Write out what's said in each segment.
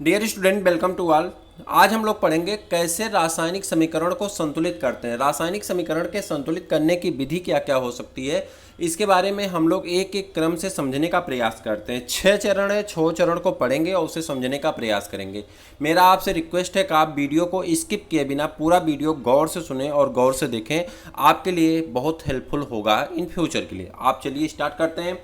Dear student, welcome to all. आज हम लोग पढ़ेंगे कैसे रासायनिक समीकरण को संतुलित करते हैं। रासायनिक समीकरण के संतुलित करने की विधि क्या क्या हो सकती है, इसके बारे में हम लोग एक एक क्रम से समझने का प्रयास करते हैं। 6 चरण है, 6 चरण को पढ़ेंगे और उसे समझने का प्रयास करेंगे। मेरा आपसे रिक्वेस्ट है कि आप वीडियो को स्किप किए बिना पूरा वीडियो गौर से सुने और गौर से देखें। आपके लिए बहुत हेल्पफुल होगा इन फ्यूचर के लिए। आप चलिए स्टार्ट करते हैं।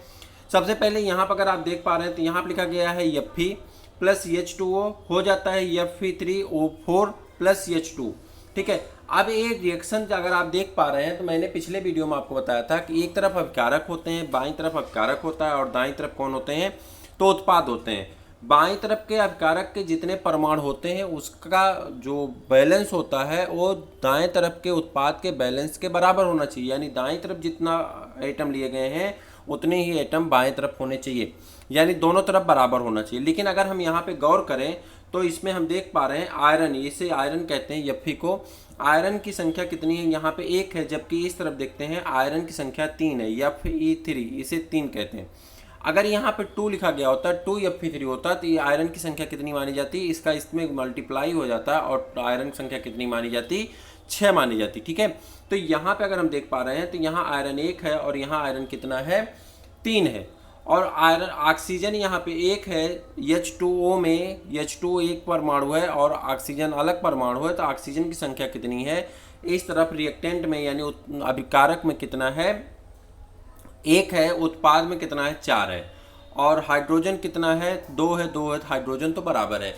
सबसे पहले यहाँ पर अगर आप देख पा रहे हैं तो यहाँ पर लिखा गया है Fe प्लस H2O हो जाता है Fe3O4 प्लस H2। ठीक है, अब ये रिएक्शन अगर आप देख पा रहे हैं तो मैंने पिछले वीडियो में आपको बताया था कि एक तरफ अभिकारक होते हैं, बाईं तरफ अभिकारक होता है और दाईं तरफ कौन होते हैं, तो उत्पाद होते हैं। बाईं तरफ के अभिकारक के जितने परमाणु होते हैं उसका जो बैलेंस होता है वो दाएं तरफ के उत्पाद के बैलेंस के बराबर होना चाहिए। यानी दाईं तरफ जितना एटम लिए गए हैं उतने ही एटम बाएं तरफ होने चाहिए, यानी दोनों तरफ बराबर होना चाहिए। लेकिन अगर हम यहाँ पे गौर करें तो इसमें हम देख पा रहे हैं आयरन, इसे आयरन कहते हैं Fe को। आयरन की संख्या कितनी है, यहाँ पे 1 है, जबकि इस तरफ देखते हैं आयरन की संख्या 3 है, Fe3, इसे 3 कहते हैं। अगर यहाँ पे 2 लिखा गया होता, 2 Fe3 होता तो ये आयरन की संख्या कितनी मानी जाती, इसका इसमें मल्टीप्लाई हो जाता और आयरन की संख्या कितनी मानी जाती, 6 मानी जाती। ठीक है, तो यहाँ पे अगर हम देख पा रहे हैं तो यहाँ आयरन 1 है और यहाँ आयरन कितना है, 3 है। और आयरन ऑक्सीजन यहाँ पे 1 है, H2O में H2O एक परमाणु है और ऑक्सीजन अलग परमाणु है, तो ऑक्सीजन की संख्या कितनी है, इस तरफ रिएक्टेंट में यानी अभिकारक में कितना है, 1 है, उत्पाद में कितना है, 4 है। और हाइड्रोजन कितना है, 2 है, 2 है, तो हाइड्रोजन तो बराबर है।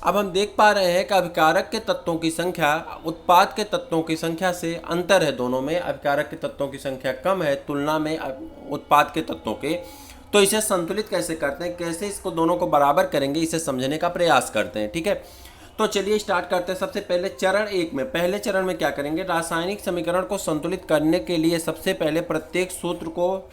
अब हम देख पा रहे हैं कि अभिकारक के तत्वों की संख्या उत्पाद के तत्वों की संख्या से अंतर है, दोनों में अभिकारक के तत्वों की संख्या कम है तुलना में उत्पाद के तत्वों के। तो इसे संतुलित कैसे करते हैं, कैसे इसको दोनों को बराबर करेंगे, इसे समझने का प्रयास करते हैं। ठीक है, तो चलिए स्टार्ट करते हैं। सबसे पहले चरण 1 में, पहले चरण में क्या करेंगे, रासायनिक समीकरण को संतुलित करने के लिए सबसे पहले प्रत्येक सूत्र को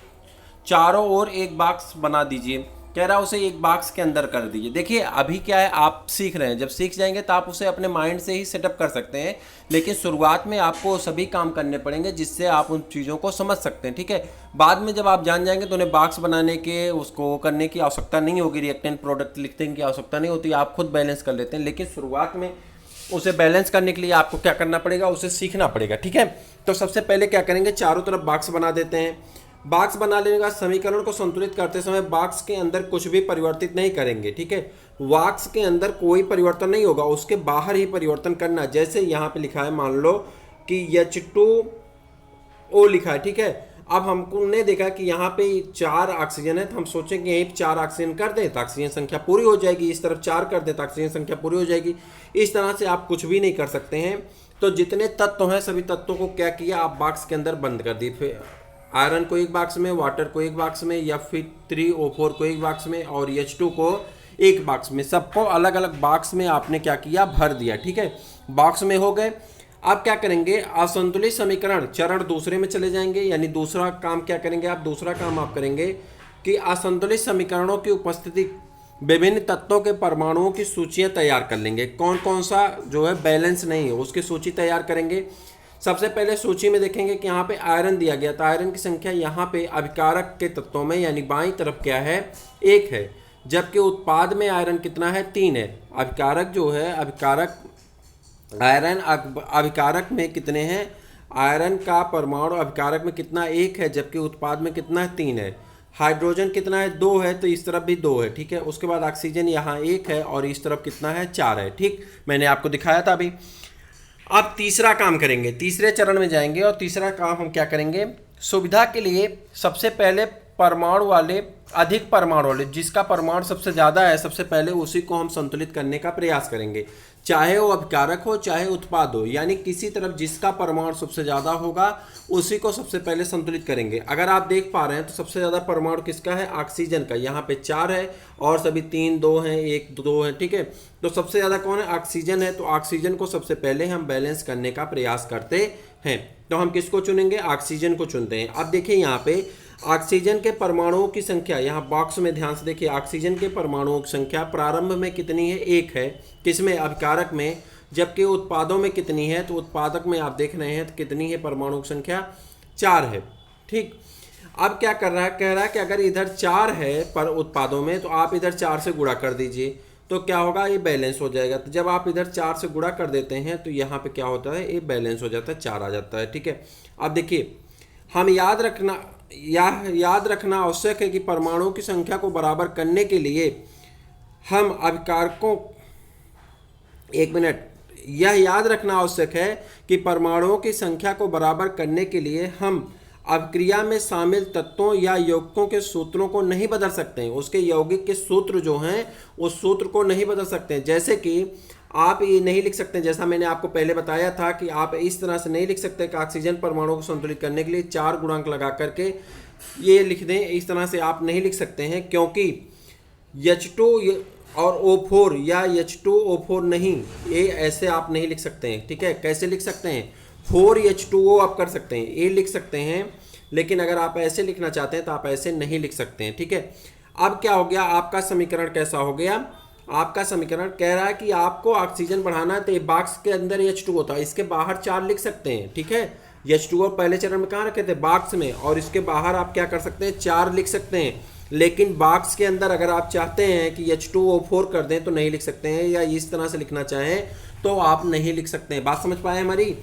चारों ओर एक बॉक्स बना दीजिए। कह रहा है उसे एक बॉक्स के अंदर कर दीजिए। देखिए अभी क्या है, आप सीख रहे हैं, जब सीख जाएंगे तो आप उसे अपने माइंड से ही सेटअप कर सकते हैं, लेकिन शुरुआत में आपको सभी काम करने पड़ेंगे जिससे आप उन चीज़ों को समझ सकते हैं। ठीक है, बाद में जब आप जान जाएंगे तो उन्हें बॉक्स बनाने के उसको करने की आवश्यकता नहीं होगी, रिएक्टेंट प्रोडक्ट लिखने की आवश्यकता नहीं होती, आप खुद बैलेंस कर लेते हैं। लेकिन शुरुआत में उसे बैलेंस करने के लिए आपको क्या करना पड़ेगा, उसे सीखना पड़ेगा। ठीक है, तो सबसे पहले क्या करेंगे, चारों तरफ बॉक्स बना देते हैं। बॉक्स बना लेने का समीकरण को संतुलित करते समय बॉक्स के अंदर कुछ भी परिवर्तित नहीं करेंगे। ठीक है, बॉक्स के अंदर कोई परिवर्तन नहीं होगा, उसके बाहर ही परिवर्तन करना। जैसे यहाँ पे लिखा है, मान लो कि H2O लिखा है। ठीक है, अब हमने देखा कि यहाँ पे 4 ऑक्सीजन है, तो हम सोचेंगे यहीं 4 ऑक्सीजन कर दें तो ऑक्सीजन संख्या पूरी हो जाएगी, इस तरफ 4 कर दें तो ऑक्सीजन संख्या पूरी हो जाएगी। इस तरह से आप कुछ भी नहीं कर सकते हैं। तो जितने तत्व हैं सभी तत्वों को क्या किया, आप बॉक्स के अंदर बंद कर दिए। फिर आयरन को एक बॉक्स में, वाटर को एक बॉक्स में, Fe3O4 को एक बॉक्स में और H2 को एक बॉक्स में, सबको अलग अलग बॉक्स में आपने क्या किया, भर दिया। ठीक है, बॉक्स में हो गए। अब क्या करेंगे, असंतुलित समीकरण चरण दूसरे में चले जाएंगे। यानी दूसरा काम क्या करेंगे आप, दूसरा काम आप करेंगे कि असंतुलित समीकरणों की उपस्थिति विभिन्न तत्वों के परमाणुओं की सूचियां तैयार कर लेंगे। कौन कौन सा जो है बैलेंस नहीं है उसकी सूची तैयार करेंगे। सबसे पहले सूची में देखेंगे कि यहाँ पे आयरन दिया गया, तो आयरन की संख्या यहाँ पे अभिकारक के तत्वों में यानी बाईं तरफ क्या है, 1 है, जबकि उत्पाद में आयरन कितना है, 3 है। अभिकारक जो है, अभिकारक आयरन अभिकारक में कितने हैं, आयरन का परमाणु अभिकारक में कितना, 1 है, जबकि उत्पाद में कितना है, 3 है। हाइड्रोजन कितना है, 2 है, तो इस तरफ भी 2 है। ठीक है, उसके बाद ऑक्सीजन यहाँ 1 है और इस तरफ कितना है, 4 है। ठीक, मैंने आपको दिखाया था अभी। अब तीसरा काम करेंगे, तीसरे चरण में जाएंगे और तीसरा काम हम क्या करेंगे, सुविधा के लिए सबसे पहले परमाणु वाले, अधिक परमाणु वाले, जिसका परमाणु सबसे ज़्यादा है सबसे पहले उसी को हम संतुलित करने का प्रयास करेंगे, चाहे वो अभिकारक हो चाहे उत्पाद हो। यानी किसी तरफ जिसका परमाणु सबसे ज़्यादा होगा उसी को सबसे पहले संतुलित करेंगे। अगर आप देख पा रहे हैं तो सबसे ज़्यादा परमाणु किसका है, ऑक्सीजन का। यहाँ पे 4 है और सभी 3 2 हैं, 1 2 है। ठीक है, तो सबसे ज़्यादा कौन है, ऑक्सीजन है। तो ऑक्सीजन को सबसे पहले हम बैलेंस करने का प्रयास करते हैं। तो हम किसको चुनेंगे, ऑक्सीजन को चुनते हैं। अब देखिए यहाँ पे ऑक्सीजन के परमाणुओं की संख्या, यहाँ बॉक्स में ध्यान से देखिए, ऑक्सीजन के परमाणुओं की संख्या प्रारंभ में कितनी है, 1 है, किसमें, अभिकारक में, जबकि उत्पादों में कितनी है, तो उत्पादक में आप देख रहे हैं तो कितनी है, परमाणु की संख्या 4 है। ठीक, अब क्या कर रहा है, कह रहा है कि अगर इधर 4 है पर उत्पादों में तो आप इधर 4 से गुणा कर दीजिए। तो क्या होगा, ये बैलेंस हो जाएगा। तो जब आप इधर 4 से गुणा कर देते हैं तो यहाँ पे क्या होता है, ये बैलेंस हो जाता है, 4 आ जाता है। ठीक है, अब देखिए हम याद रखना आवश्यक है कि परमाणुओं की संख्या को बराबर करने के लिए हम अभिकारकों, एक मिनट, यह याद रखना आवश्यक है कि परमाणुओं की संख्या को बराबर करने के लिए हम अभिक्रिया में शामिल तत्वों या यौगिकों के सूत्रों को नहीं बदल सकते हैं। उसके यौगिक के सूत्र जो हैं उस सूत्र को नहीं बदल सकते हैं। जैसे कि आप ये नहीं लिख सकते, जैसा मैंने आपको पहले बताया था कि आप इस तरह से नहीं लिख सकते कि ऑक्सीजन परमाणु को संतुलित करने के लिए 4 गुणांक लगा करके ये लिख दें। इस तरह से आप नहीं लिख सकते हैं, क्योंकि H2 और O4 या H2O4 नहीं, ये ऐसे आप नहीं लिख सकते हैं। ठीक है, कैसे लिख सकते हैं, 4H2O आप कर सकते हैं, ये लिख सकते हैं, लेकिन अगर आप ऐसे लिखना चाहते हैं तो आप ऐसे नहीं लिख सकते हैं। ठीक है, अब क्या हो गया, आपका समीकरण कैसा हो गया, आपका समीकरण कह रहा है कि आपको ऑक्सीजन बढ़ाना है, तो ये बॉक्स के अंदर H2 होता है, इसके बाहर 4 लिख सकते हैं। ठीक है, H2O पहले चरण में कहाँ रखे थे, बॉक्स में, और इसके बाहर आप क्या कर सकते हैं, 4 लिख सकते हैं। लेकिन बॉक्स के अंदर अगर आप चाहते हैं कि H2O4 कर दें तो नहीं लिख सकते हैं, या इस तरह से लिखना चाहें तो आप नहीं लिख सकते हैं। बात समझ पाए हमारी,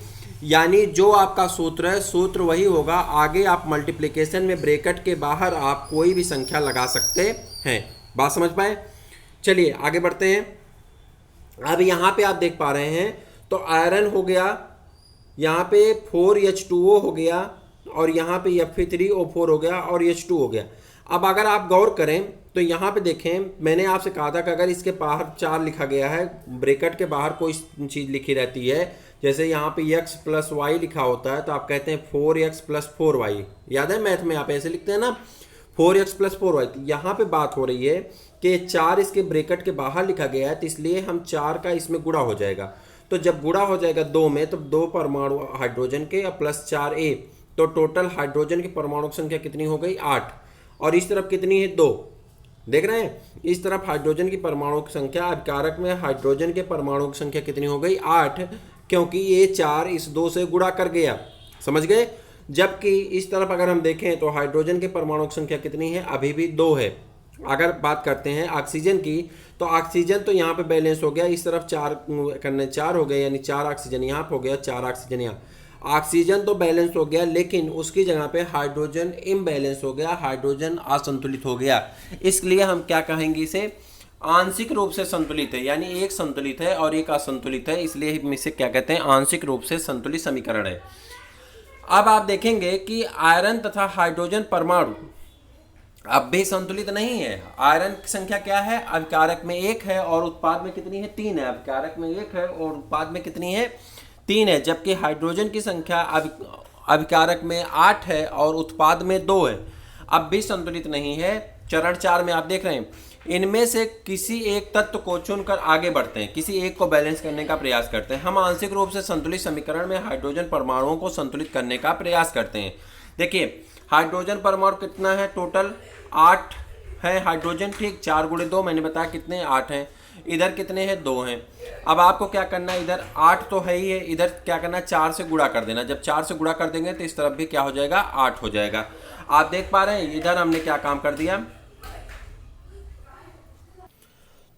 यानी जो आपका सूत्र है सूत्र वही होगा, आगे आप मल्टीप्लिकेशन में ब्रैकेट के बाहर आप कोई भी संख्या लगा सकते हैं। बात समझ पाए, चलिए आगे बढ़ते हैं। अब यहाँ पे आप देख पा रहे हैं तो आयरन हो गया, यहाँ पे 4H2O हो गया, और यहाँ पे Fe3O4 हो गया, और H2 हो गया। अब अगर आप गौर करें तो यहाँ पे देखें, मैंने आपसे कहा था कि अगर इसके बाहर 4 लिखा गया है, ब्रैकेट के बाहर कोई चीज़ लिखी रहती है, जैसे यहाँ पे x + y लिखा होता है तो आप कहते हैं 4x + 4y, याद है मैथ में आप ऐसे लिखते हैं ना, 4x + 4y। तो यहाँ पे बात हो रही है कि 4 इसके ब्रैकेट के बाहर लिखा गया है, तो इसलिए हम 4 का इसमें गुणा हो जाएगा। तो जब गुणा हो जाएगा 2 में, तो 2 परमाणु हाइड्रोजन के प्लस 4A, तो टोटल हाइड्रोजन की परमाणु की संख्या कितनी हो गई, 8, और इस तरफ कितनी है, 2। देख रहे हैं, इस तरफ हाइड्रोजन की परमाणु की संख्या, अभिकारक में हाइड्रोजन के परमाणु की संख्या कितनी हो गई, 8, क्योंकि ये 4 इस 2 से गुणा कर गया, समझ गए। जबकि इस तरफ अगर हम देखें तो हाइड्रोजन के परमाणु की संख्या कितनी है, अभी भी 2 है। अगर बात करते हैं ऑक्सीजन की, तो ऑक्सीजन तो यहाँ पे बैलेंस हो गया, इस तरफ 4 करने 4 हो गए, यानी 4 ऑक्सीजन यहाँ पे हो गया, 4 ऑक्सीजन यहाँ। ऑक्सीजन तो बैलेंस हो गया, लेकिन उसकी जगह पे हाइड्रोजन इम्बैलेंस हो गया, हाइड्रोजन असंतुलित हो गया। इसलिए हम क्या कहेंगे, इसे आंशिक रूप से संतुलित है, यानी एक संतुलित है और एक असंतुलित है, इसलिए हम इसे क्या कहते हैं, आंशिक रूप से संतुलित समीकरण है। अब आप देखेंगे कि आयरन तथा हाइड्रोजन परमाणु अब भी संतुलित नहीं है। आयरन की संख्या क्या है, अभिकारक में 1 है और उत्पाद में कितनी है, 3 है। अभिकारक में 1 है और उत्पाद में कितनी है, 3 है। जबकि हाइड्रोजन की संख्या अभिकारक में 8 है और उत्पाद में 2 है, अब भी संतुलित नहीं है। चरण 4 में आप देख रहे हैं, इनमें से किसी एक तत्व को चुनकर आगे बढ़ते हैं, किसी एक को बैलेंस करने का प्रयास करते हैं। हम आंशिक रूप से संतुलित समीकरण में हाइड्रोजन परमाणुओं को संतुलित करने का प्रयास करते हैं। देखिए हाइड्रोजन परमाणु कितना है, टोटल 8 है हाइड्रोजन, ठीक, 4 × 2 मैंने बताया कितने, 8 हैं। इधर कितने हैं, 2 हैं। अब आपको क्या करना है, इधर 8 तो है ही है, इधर क्या करना है, 4 से गुणा कर देना। जब 4 से गुणा कर देंगे तो इस तरफ भी क्या हो जाएगा, 8 हो जाएगा। आप देख पा रहे हैं इधर हमने क्या काम कर दिया,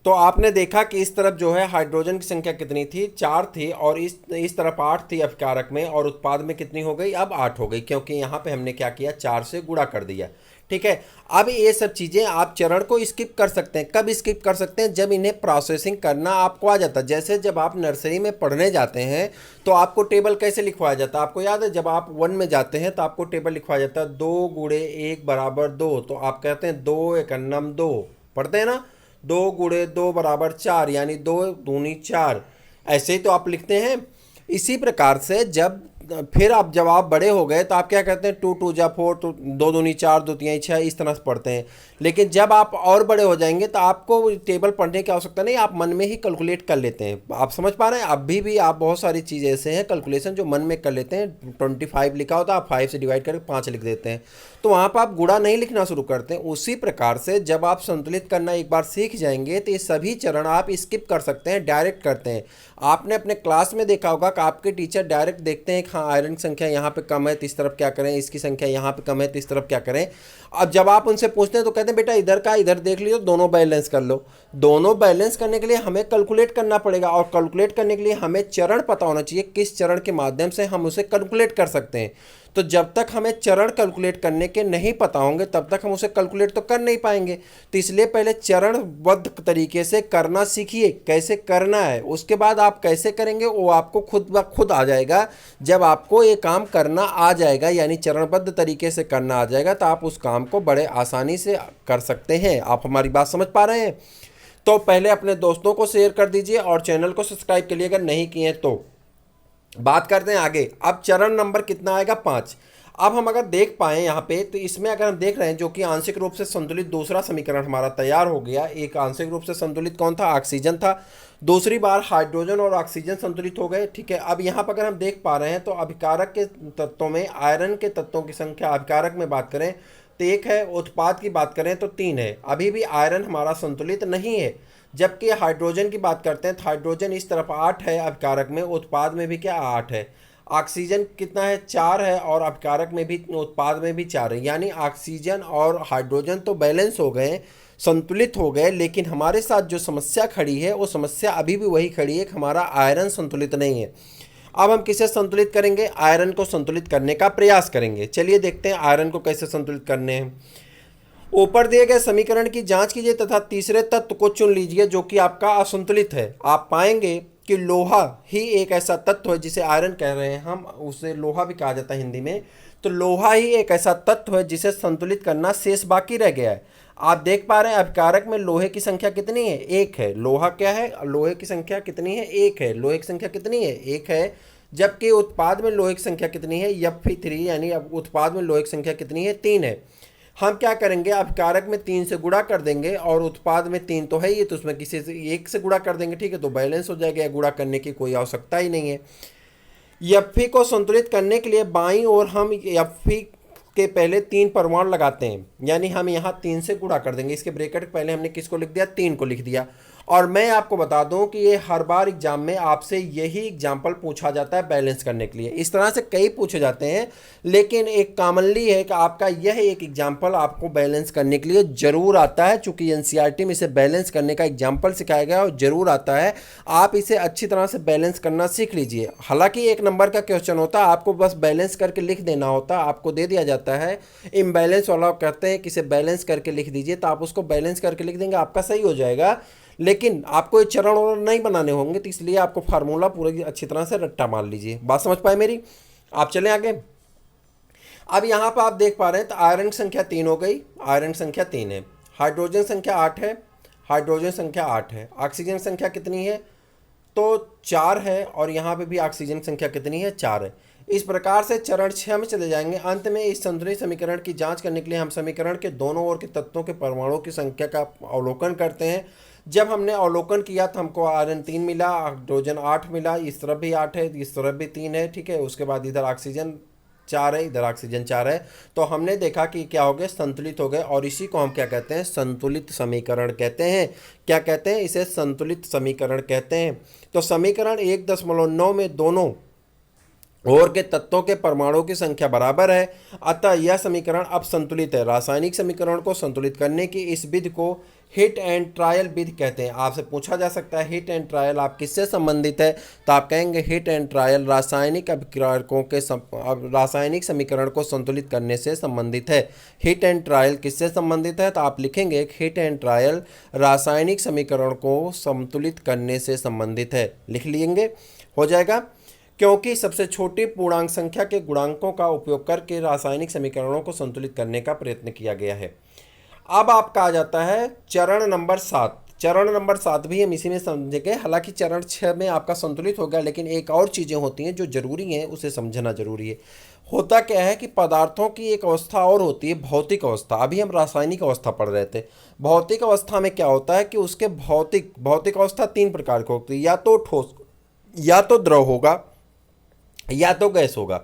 तो आपने देखा कि इस तरफ जो है हाइड्रोजन की संख्या कितनी थी, 4 थी, और इस तरफ 8 थी अभिकारक में, और उत्पाद में कितनी हो गई, अब 8 हो गई, क्योंकि यहाँ पे हमने क्या किया, 4 से गुणा कर दिया। ठीक है, अब ये सब चीज़ें आप चरण को स्किप कर सकते हैं। कब स्किप कर सकते हैं, जब इन्हें प्रोसेसिंग करना आपको आ जाता है। जैसे जब आप नर्सरी में पढ़ने जाते हैं तो आपको टेबल कैसे लिखवाया जाता है, आपको याद है, जब आप 1 में जाते हैं तो आपको टेबल लिखवाया जाता है 2 × 1 = 2, तो आप कहते हैं 2 × 1 = 2, पढ़ते हैं ना, 2 × 2 = 4, यानी 2 दूनी 4, ऐसे ही तो आप लिखते हैं। इसी प्रकार से फिर आप जब आप बड़े हो गए तो आप क्या कहते हैं, 2 × 2 = 4, तो 2 दूनी 4, 2 3 6, इस तरह से पढ़ते हैं। लेकिन जब आप और बड़े हो जाएंगे तो आपको टेबल पढ़ने की आवश्यकता नहीं, आप मन में ही कैलकुलेट कर लेते हैं। आप समझ पा रहे हैं, अभी भी आप बहुत सारी चीज़ें ऐसे हैं कैलकुलेशन जो मन में कर लेते हैं। 25 लिखा होता है, आप 5 से डिवाइड करके 5 लिख देते हैं, तो वहाँ पर आप गुणा नहीं लिखना शुरू करते हैं। उसी प्रकार से जब आप संतुलित करना एक बार सीख जाएंगे तो ये सभी चरण आप स्किप कर सकते हैं, डायरेक्ट करते हैं। आपने अपने क्लास में देखा होगा कि आपके टीचर डायरेक्ट देखते हैं कि हाँ आयरन की संख्या यहाँ पे कम है तो इस तरफ क्या करें, इसकी संख्या यहाँ पे कम है तो इस तरफ क्या करें। अब जब आप उनसे पूछते हैं तो कहते हैं बेटा इधर का इधर देख लियो, दोनों बैलेंस कर लो। दोनों बैलेंस करने के लिए हमें कैलकुलेट करना पड़ेगा, और कैलकुलेट करने के लिए हमें चरण पता होना चाहिए, किस चरण के माध्यम से हम उसे कैलकुलेट कर सकते हैं। तो जब तक हमें चरण कैलकुलेट करने के नहीं पता होंगे तब तक हम उसे कैलकुलेट तो कर नहीं पाएंगे। तो इसलिए पहले चरणबद्ध तरीके से करना सीखिए, कैसे करना है, उसके बाद आप कैसे करेंगे वो आपको खुद ब खुद आ जाएगा। जब आपको ये काम करना आ जाएगा, यानी चरणबद्ध तरीके से करना आ जाएगा, तो आप उस काम को बड़े आसानी से कर सकते हैं। आप हमारी बात समझ पा रहे हैं? तो पहले अपने दोस्तों को शेयर कर दीजिए और चैनल को सब्सक्राइब करिए अगर नहीं किए तो। बात करते हैं आगे। अब चरण नंबर कितना आएगा? 5। अब हम अगर देख पाए यहाँ पे, तो इसमें अगर हम देख रहे हैं जो कि आंशिक रूप से संतुलित दूसरा समीकरण हमारा तैयार हो गया। एक आंशिक रूप से संतुलित कौन था? ऑक्सीजन था। दूसरी बार हाइड्रोजन और ऑक्सीजन संतुलित हो गए, ठीक है। अब यहाँ पर अगर हम देख पा रहे हैं तो अभिकारक के तत्वों में आयरन के तत्वों की संख्या, अभिकारक में बात करें तो 1 है, उत्पाद की बात करें तो 3 है। अभी भी आयरन हमारा संतुलित नहीं है। जबकि हाइड्रोजन की बात करते हैं तो हाइड्रोजन इस तरफ 8 है अभिकारक में, उत्पाद में भी क्या 8 है। ऑक्सीजन कितना है? 4 है, और अभिकारक में भी उत्पाद में भी 4 है। यानी ऑक्सीजन और हाइड्रोजन तो बैलेंस हो गए, संतुलित हो गए, लेकिन हमारे साथ जो समस्या खड़ी है वो समस्या अभी भी वही खड़ी है कि हमारा आयरन संतुलित नहीं है। अब हम किसे संतुलित करेंगे? आयरन को संतुलित करने का प्रयास करेंगे। चलिए देखते हैं आयरन को कैसे संतुलित करने हैं। ऊपर दिए गए समीकरण की जांच कीजिए तथा तीसरे तत्व को चुन लीजिए जो कि आपका असंतुलित है। आप पाएंगे कि लोहा ही एक ऐसा तत्व है जिसे आयरन कह रहे हैं हम, उसे लोहा भी कहा जाता है हिंदी में। तो लोहा ही एक ऐसा तत्व है जिसे संतुलित करना शेष बाकी रह गया है। आप देख पा रहे हैं अभिकारक में लोहे की संख्या कितनी है? 1 है। लोहा क्या है? लोहे की संख्या कितनी है? 1 है। लोहे की संख्या कितनी है? 1 है। जबकि उत्पाद में लोहे की संख्या कितनी है? Fe3, यानी अब उत्पाद में लोहे की संख्या कितनी है? 3 है। हम क्या करेंगे? अभिकारक में 3 से गुणा कर देंगे, और उत्पाद में 3 तो है ही, तो उसमें किसी से 1 से गुणा कर देंगे, ठीक है, तो बैलेंस हो जाएगा। गुणा करने की कोई आवश्यकता ही नहीं है। Fe को संतुलित करने के लिए बाईं ओर हम Fe के पहले 3 परमाणु लगाते हैं, यानी हम यहाँ 3 से गुणा कर देंगे। इसके ब्रैकेट पहले हमने किसको लिख दिया? 3 को लिख दिया। और मैं आपको बता दूं कि ये हर बार एग्जाम में आपसे यही एग्जाम्पल पूछा जाता है बैलेंस करने के लिए। इस तरह से कई पूछे जाते हैं, लेकिन एक कॉमनली है कि आपका यह एक एग्जाम्पल आपको बैलेंस करने के लिए जरूर आता है। चूंकि एनसीईआरटी में इसे बैलेंस करने का एग्जाम्पल सिखाया गया और जरूर आता है। आप इसे अच्छी तरह से बैलेंस करना सीख लीजिए। हालांकि 1 नंबर का क्वेश्चन होता है, आपको बस बैलेंस करके लिख देना होता है। आपको दे दिया जाता है इम्बैलेंस वाला, कहते हैं कि इसे बैलेंस करके लिख दीजिए, तो आप उसको बैलेंस करके लिख देंगे, आपका सही हो जाएगा। लेकिन आपको ये चरण और नहीं बनाने होंगे, तो इसलिए आपको फार्मूला पूरी अच्छी तरह से रट्टा मार लीजिए। बात समझ पाए मेरी? आप चलें आगे। अब यहाँ पर आप देख पा रहे हैं तो आयरन संख्या 3 हो गई, आयरन संख्या 3 है। हाइड्रोजन संख्या 8 है, हाइड्रोजन संख्या 8 है। ऑक्सीजन संख्या कितनी है? तो 4 है, और यहाँ पे भी ऑक्सीजन संख्या कितनी है? 4 है। इस प्रकार से चरण 6 में चले जाएंगे। अंत में इस संतुलित समीकरण की जांच करने के लिए हम समीकरण के दोनों ओर के तत्वों के परमाणुओं की संख्या का अवलोकन करते हैं। जब हमने अवलोकन किया तो हमको आयरन 3 मिला, हाइड्रोजन 8 मिला, इस तरफ भी 8 है, इस तरफ भी 3 है, ठीक है। उसके बाद इधर ऑक्सीजन 4 है, इधर ऑक्सीजन 4 है। तो हमने देखा कि क्या हो गए? संतुलित हो गए। और इसी को हम क्या कहते हैं? संतुलित समीकरण कहते हैं। क्या कहते हैं? इसे संतुलित समीकरण कहते हैं। तो समीकरण 1.9 में दोनों और के तत्वों के परमाणुओं की संख्या बराबर है, अतः यह समीकरण अब संतुलित है। रासायनिक समीकरण को संतुलित करने की इस विधि को हिट एंड ट्रायल विधि कहते हैं। आपसे पूछा जा सकता है हिट एंड ट्रायल आप किससे संबंधित है? तो आप कहेंगे हिट एंड ट्रायल रासायनिक अभिकारकों के रासायनिक समीकरण को संतुलित करने से संबंधित है। हिट एंड ट्रायल किससे संबंधित है? तो आप लिखेंगे हिट एंड ट्रायल रासायनिक समीकरण को संतुलित करने से संबंधित है। लिख लेंगे, हो जाएगा। क्योंकि सबसे छोटी पूर्णांक संख्या के गुणांकों का उपयोग करके रासायनिक समीकरणों को संतुलित करने का प्रयत्न किया गया है। अब आपका आ जाता है चरण नंबर 7। चरण नंबर 7 भी हम इसी में समझेंगे। हालांकि चरण 6 में आपका संतुलित हो गया, लेकिन एक और चीज़ें होती हैं जो जरूरी हैं, उसे समझना जरूरी है। होता क्या है कि पदार्थों की एक अवस्था और होती है भौतिक अवस्था। अभी हम रासायनिक अवस्था पढ़ रहे थे। भौतिक अवस्था में क्या होता है कि उसके भौतिक अवस्था 3 प्रकार की होती है, या तो ठोस, या तो द्रव होगा, या तो गैस होगा।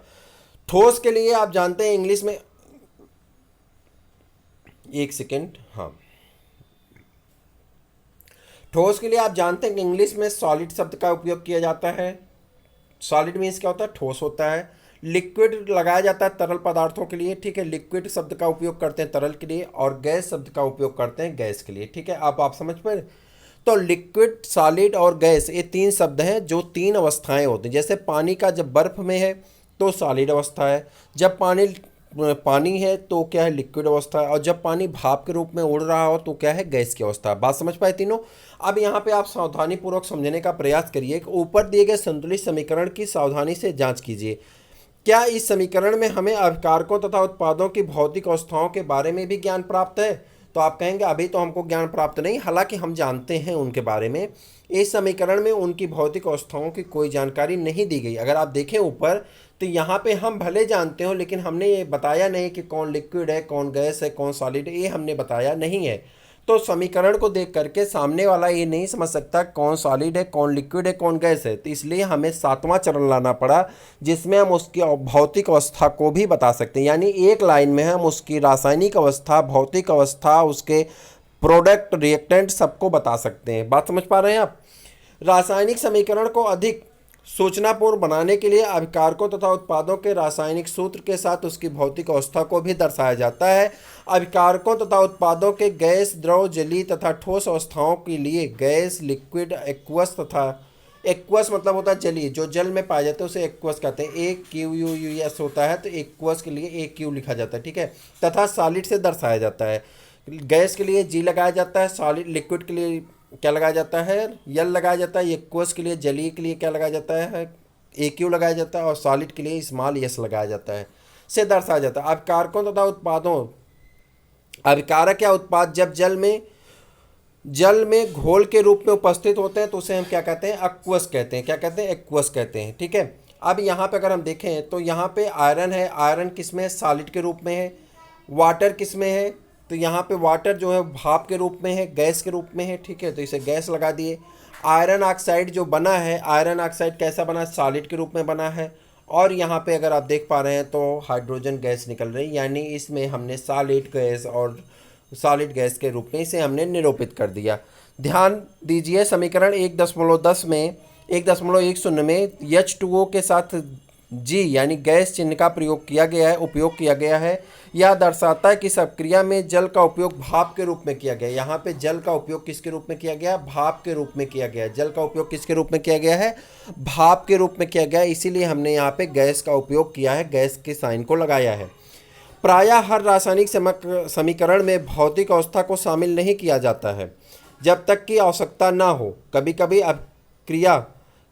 ठोस के लिए आप जानते हैं इंग्लिश में, एक सेकेंड, हाँ, ठोस के लिए आप जानते हैं कि इंग्लिश में सॉलिड शब्द का उपयोग किया जाता है। सॉलिड मीन्स क्या होता है? ठोस होता है। लिक्विड लगाया जाता है तरल पदार्थों के लिए, ठीक है। लिक्विड शब्द का उपयोग करते हैं तरल के लिए, और गैस शब्द का उपयोग करते हैं गैस के लिए, ठीक है। अब आप समझ पाए। तो लिक्विड, सॉलिड और गैस, ये तीन शब्द हैं जो तीन अवस्थाएं होती हैं। जैसे पानी का जब बर्फ में है तो सॉलिड अवस्था है, जब पानी है तो क्या है, लिक्विड अवस्था है, और जब पानी भाप के रूप में उड़ रहा हो तो क्या है, गैस की अवस्था है। बात समझ पाए तीनों। अब यहाँ पे आप सावधानी पूर्वक समझने का प्रयास करिए कि ऊपर दिए गए संतुलित समीकरण की सावधानी से जांच कीजिए। क्या इस समीकरण में हमें अभिकारकों तथा उत्पादों की भौतिक अवस्थाओं के बारे में भी ज्ञान प्राप्त है? तो आप कहेंगे अभी तो हमको ज्ञान प्राप्त नहीं, हालांकि हम जानते हैं उनके बारे में। इस समीकरण में उनकी भौतिक अवस्थाओं की कोई जानकारी नहीं दी गई। अगर आप देखें ऊपर तो यहाँ पे हम भले जानते हो, लेकिन हमने ये बताया नहीं कि कौन लिक्विड है, कौन गैस है, कौन सॉलिड है, ये हमने बताया नहीं है। तो समीकरण को देख करके सामने वाला ये नहीं समझ सकता कौन सॉलिड है, कौन लिक्विड है, कौन गैस है। तो इसलिए हमें सातवां चरण लाना पड़ा, जिसमें हम उसकी भौतिक अवस्था को भी बता सकते हैं। यानी एक लाइन में हम उसकी रासायनिक अवस्था, भौतिक अवस्था, उसके प्रोडक्ट, रिएक्टेंट सबको बता सकते हैं। बात समझ पा रहे हैं आप? रासायनिक समीकरण को अधिक सूचनापूर्ण बनाने के लिए अभिकारकों तथा उत्पादों के रासायनिक सूत्र के साथ उसकी भौतिक अवस्था को भी दर्शाया जाता है। अभिकारकों तथा उत्पादों के गैस, द्रव, जलीय तथा ठोस अवस्थाओं के लिए गैस, लिक्विड, एक्वस तथा एक्वस मतलब होता है जलीय, जो जल में पाए जाते हैं उसे एक्वस कहते हैं। AQUS होता है तो एक्वस के लिए AQ लिखा जाता है, ठीक है। तथा सॉलिड से दर्शाया जाता है। गैस के लिए G लगाया जाता है, सॉलिड लिक्विड के लिए क्या लगाया जाता है, यल लगाया जाता है। एक्वस के लिए, जलीय के लिए क्या लगाया जाता है, AQ लगाया जाता है, और सॉलिड के लिए स्मॉल S लगाया जाता है, से दर्शाया जाता है। अभिकारकों तथा उत्पादों, अभिकारक या उत्पाद जब जल में घोल के रूप में उपस्थित होते हैं तो उसे हम क्या कहते हैं, एक्वस कहते हैं। क्या कहते हैं, एक्वस कहते हैं, ठीक है। अब यहाँ पे अगर हम देखें तो यहाँ पे आयरन है, आयरन किस में है, सॉलिड के रूप में है। वाटर किस में है, तो यहाँ पे वाटर जो है भाप के रूप में है, गैस के रूप में है, ठीक है। तो इसे गैस लगा दिए। आयरन ऑक्साइड जो बना है, आयरन ऑक्साइड कैसा बना है, सॉलिड के रूप में बना है। और यहाँ पे अगर आप देख पा रहे हैं तो हाइड्रोजन गैस निकल रही है, यानी इसमें हमने सॉलिड गैस और सॉलिड गैस के रूप में इसे हमने निरूपित कर दिया। ध्यान दीजिए, समीकरण 1.10 में 1.10 में H2O के साथ G यानी गैस चिन्ह का उपयोग किया गया है। यह दर्शाता है कि इस क्रिया में जल का उपयोग भाप के रूप में किया गया है। यहाँ पे जल का उपयोग किसके रूप में किया गया, भाप के रूप में किया गया है। जल का उपयोग किसके रूप में किया गया है, भाप के रूप में किया गया है। इसीलिए हमने यहाँ पे गैस का उपयोग किया है, गैस के साइन को लगाया है। प्रायः हर रासायनिक समीकरण में भौतिक अवस्था को शामिल नहीं किया जाता है जब तक कि आवश्यकता ना हो। कभी कभी अभिक्रिया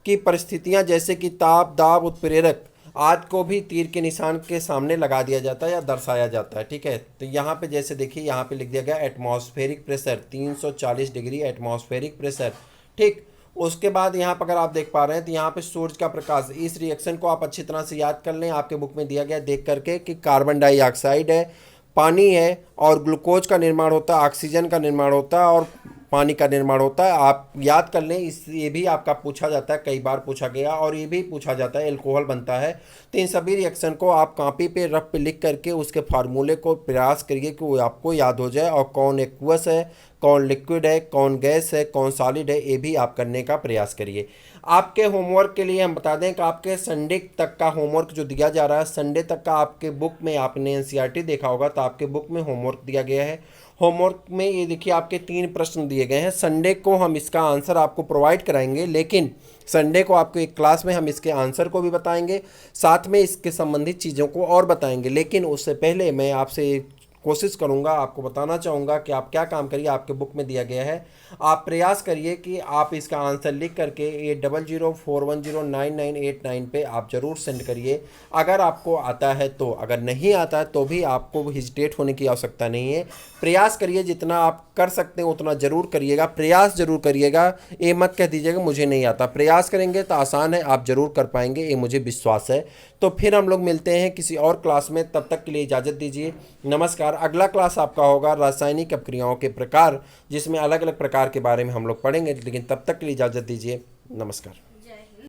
की परिस्थितियां जैसे कि ताप, दाब, उत्प्रेरक आदि को भी तीर के निशान के सामने लगा दिया जाता है या दर्शाया जाता है, ठीक है। तो यहाँ पे जैसे देखिए, यहाँ पे लिख दिया गया atmospheric pressure 340 degree atmospheric pressure, ठीक। उसके बाद यहाँ पर अगर आप देख पा रहे हैं तो यहाँ पे सूरज का प्रकाश, इस रिएक्शन को आप अच्छी तरह से याद कर लें। आपके बुक में दिया गया देख करके कि कार्बन डाइऑक्साइड है, पानी है, और ग्लूकोज का निर्माण होता है, ऑक्सीजन का निर्माण होता है, और पानी का निर्माण होता है। आप याद कर लें, ये भी आपका पूछा जाता है, कई बार पूछा गया, और ये भी पूछा जाता है एल्कोहल बनता है। तो इन सभी रिएक्शन को आप कॉपी पे रफ पे लिख करके उसके फार्मूले को प्रयास करिए कि वो आपको याद हो जाए, और कौन एक्वस है, कौन लिक्विड है, कौन गैस है, कौन सॉलिड है, ये भी आप करने का प्रयास करिए। आपके होमवर्क के लिए हम बता दें कि आपके संडे तक का होमवर्क जो दिया जा रहा है, संडे तक का आपके बुक में, आपने एनसीईआरटी देखा होगा तो आपके बुक में होमवर्क दिया गया है। होमवर्क में ये देखिए आपके 3 प्रश्न दिए गए हैं। संडे को हम इसका आंसर आपको प्रोवाइड कराएंगे, लेकिन संडे को आपको एक क्लास में हम इसके आंसर को भी बताएंगे, साथ में इसके संबंधित चीज़ों को और बताएंगे। लेकिन उससे पहले मैं आपसे कोशिश करूंगा, आपको बताना चाहूँगा कि आप क्या काम करिए। आपके बुक में दिया गया है, आप प्रयास करिए कि आप इसका आंसर लिख करके 8004109989 पे आप ज़रूर सेंड करिए, अगर आपको आता है तो। अगर नहीं आता है तो भी आपको हिजिटेट होने की आवश्यकता नहीं है। प्रयास करिए, जितना आप कर सकते हैं उतना ज़रूर करिएगा, प्रयास ज़रूर करिएगा। ये मत कह दीजिएगा मुझे नहीं आता, प्रयास करेंगे तो आसान है, आप ज़रूर कर पाएंगे, ये मुझे विश्वास है। तो फिर हम लोग मिलते हैं किसी और क्लास में, तब तक के लिए इजाज़त दीजिए, नमस्कार। अगला क्लास आपका होगा रासायनिक अपक्रियाओं के प्रकार, जिसमें अलग अलग प्रकार के बारे में हम लोग पढ़ेंगे। लेकिन तब तक के लिए इजाज़त दीजिए, नमस्कार।